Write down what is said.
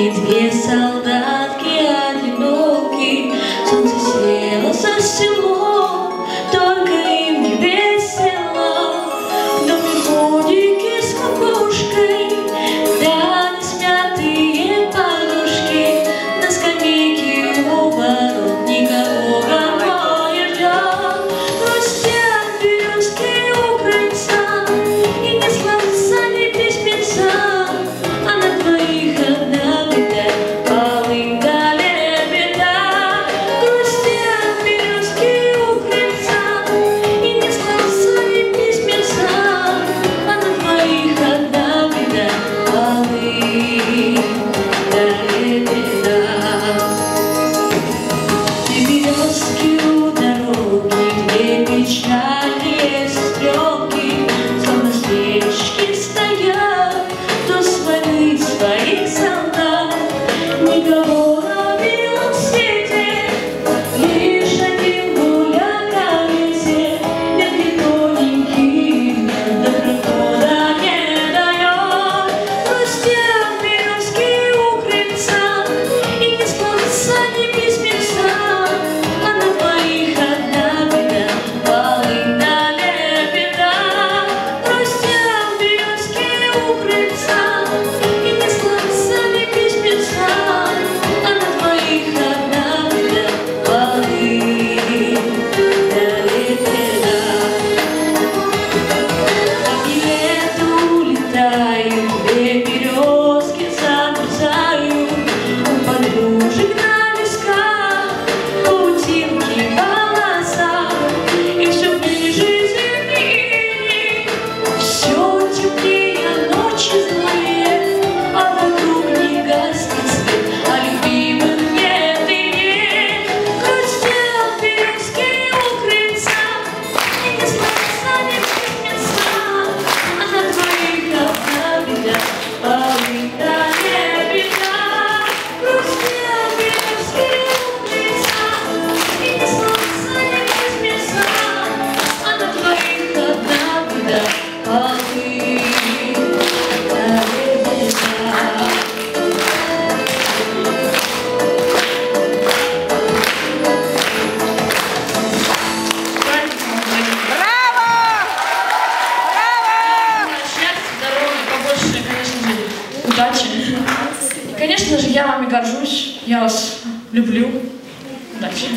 дороге две солдатки одиноки. Солнце село за село, только им не весело. В доме ходики с кукушкой, да не смятые подушки. На скамейке у ворот никого гомония ждет. Грустят березки у крыльца, и не славятся ни письменца. А на двоих одна беда, полынь да лебеда. Грустят березки у крыльца, и не славятся ни письменца. А на двоих одна беда, полынь да лебеда. Две березки у дороги, две печальные сестренки, словно свечки стоят, кто с войны своих солдат. Никого на белом свете, лишь один гуляк о лесе. Ветки тоненькие, доброхода не дает. Грустят березки у крыльца, и не сложится ни письменца. А на двоих одна беда, полынь да лебеда. Грустят березки у крыльца, и не сложится ни письменца. А на двоих одна беда, полынь да лебеда. Где-то улетают две березки, замерзают у подружек на висках, паутинки в волосах. И все ближе зимние, все темнее, ночи злые, а вокруг не гаснет свет, а любимых нет и нет. Грустят березки у крыльца, и не сложится ни письменца. А на двоих одна беда, полынь да лебеда. Грустят березки у крыльца, и не сложится ни письменца. А на двоих одна беда, полынь да лебеда. Счастья, здоровья, побольше, конечно же, удачи. И, конечно же, я вами горжусь, я вас люблю. Удачи.